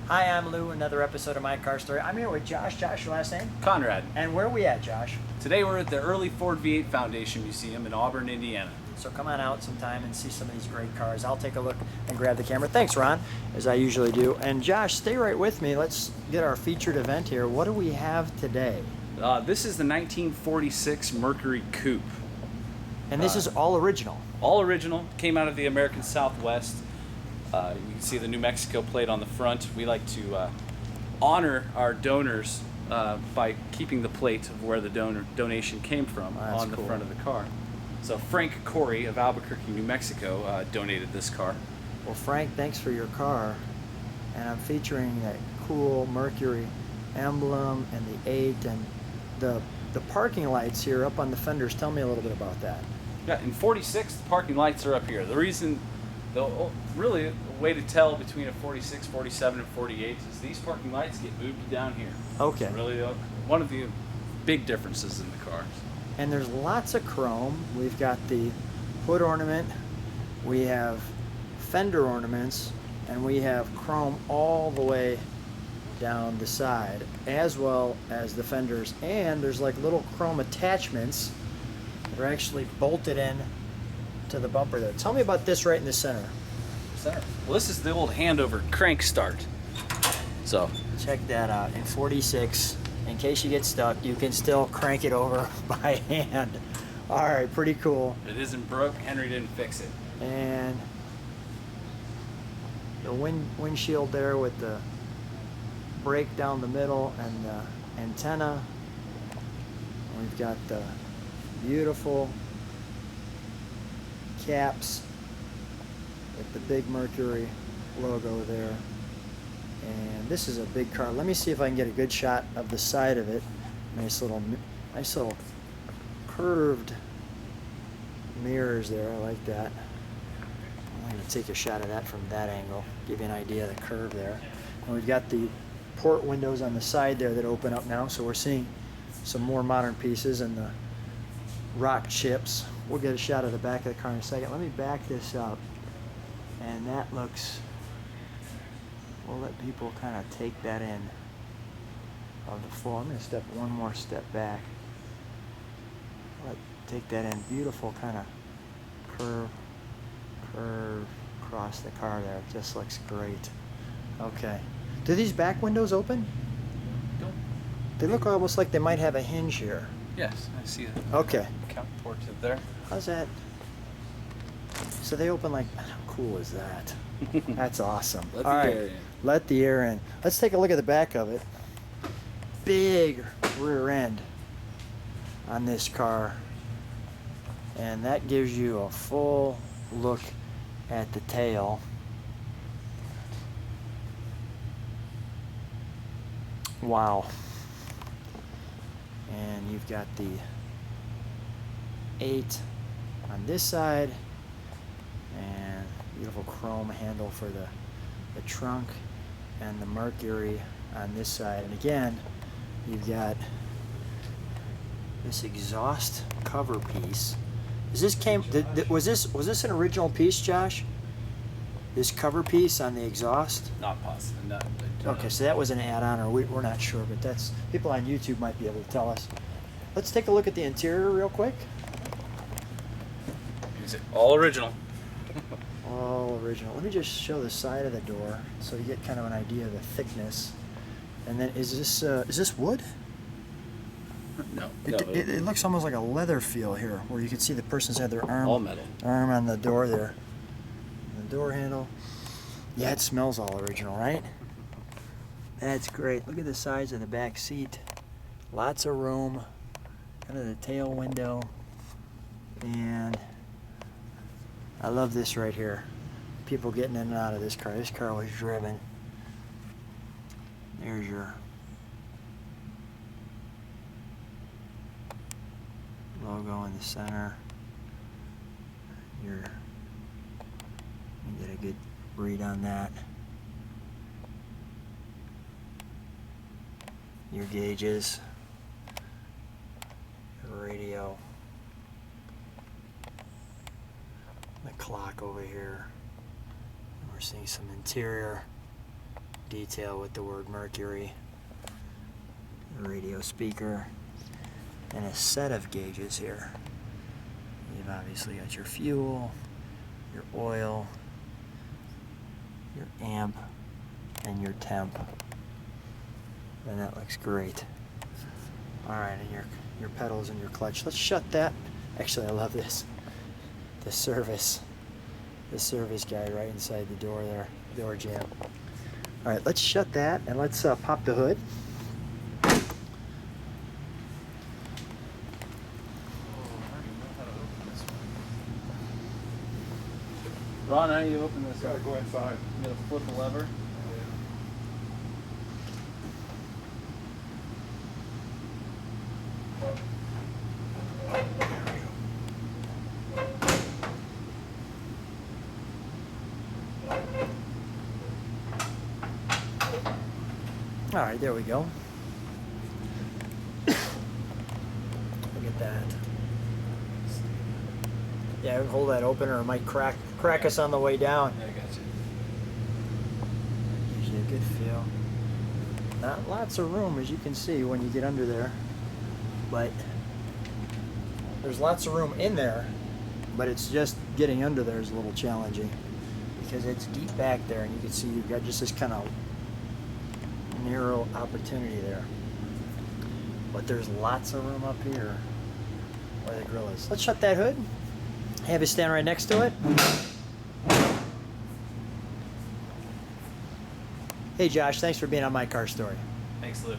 Hi, I'm Lou, another episode of My Car Story. I'm here with Josh. Josh, your last name? Conrad. And where are we at, Josh? Today we're at the Early Ford V-8 Foundation Museum in Auburn, Indiana. So come on out sometime and see some of these great cars. I'll take a look and grab the camera. Thanks, Ron, as I usually do. And Josh, stay right with me. Let's get our featured event here. What do we have today? This is the 1946 Mercury Coupe. And this is all original? All original. Came out of the American Southwest. You can see the New Mexico plate on the front. We like to honor our donors by keeping the plate of where the donation came from on the front of the car. So Frank Corey of Albuquerque, New Mexico donated this car. Well, Frank, thanks for your car. And I'm featuring that cool Mercury emblem and the 8 and the parking lights here up on the fenders. Tell me a little bit about that. Yeah, in 46, the parking lights are up here. The reason, really, a way to tell between a 46, 47, and 48 is these parking lights get moved down here. Okay. It's really one of the big differences in the cars. And there's lots of chrome. We've got the hood ornament, we have fender ornaments, and we have chrome all the way down the side, as well as the fenders. And there's like little chrome attachments that are actually bolted in to the bumper there. Tell me about this right in the center. Well, this is the old handover crank start. So check that out. In 46, in case you get stuck, you can still crank it over by hand. All right, pretty cool. It isn't broke. Henry didn't fix it. And the windshield there with the brake down the middle and the antenna. We've got the beautiful caps with the big Mercury logo there. And this is a big car. Let me see if I can get a good shot of the side of it. Nice little curved mirrors there. I like that. I'm going to take a shot of that from that angle, give you an idea of the curve there. And we've got the port windows on the side there that open up now, so we're seeing some more modern pieces and the rock chips. We'll get a shot of the back of the car in a second. Let me back this up. And that looks, we'll let people kind of take that in of the floor. I'm going to step one more step back. Take that in. Beautiful kind of curve across the car there. It just looks great. Okay. Do these back windows open? No. They look almost like they might have a hinge here. Yes, I see that. Okay. Count ported there. How's that? So they open like, how cool is that? That's awesome. Let All the right, air in. let the air in. Let's take a look at the back of it. Big rear end on this car. And that gives you a full look at the tail. Wow. And you've got the 8 on this side and beautiful chrome handle for the trunk and the Mercury on this side. And again, you've got this exhaust cover piece. Is this was this an original piece, Josh? This cover piece on the exhaust? Not possible. No. Okay, so that was an add-on, or we're not sure, but that's, people on YouTube might be able to tell us. Let's take a look at the interior real quick. Is it all original? All original. Let me just show the side of the door so you get kind of an idea of the thickness. And then is this wood? No. It looks almost like a leather feel here, where you can see the person's had their all metal. arm on the door there. The door handle. Yeah, it smells all original, right? That's great. Look at the size of the back seat. Lots of room. Kind of the tail window. And I love this right here. People getting in and out of this car. This car was driven. There's your logo in the center. You get a good read on that. Your gauges, your radio, the clock over here. We're seeing some interior detail with the word Mercury, a radio speaker, and a set of gauges here. You've obviously got your fuel, your oil, your amp, and your temp. And that looks great. Alright, and your pedals and your clutch. Let's shut that. Actually, I love this. The service guy right inside the door there, door jamb. Alright, let's shut that and let's pop the hood. Ron, how do you open this? Gotta go inside. You gotta flip the lever. All right, there we go. Look at that. Yeah, hold that open or it might crack us on the way down. Yeah, I got you. Gives you a good feel. Not lots of room, as you can see when you get under there, but there's lots of room in there, but it's just getting under there is a little challenging because it's deep back there, and you can see you've got just this kind of narrow opportunity there. But there's lots of room up here where the grill is. Let's shut that hood. Have you stand right next to it. Hey Josh, thanks for being on My Car Story. Thanks, Lou.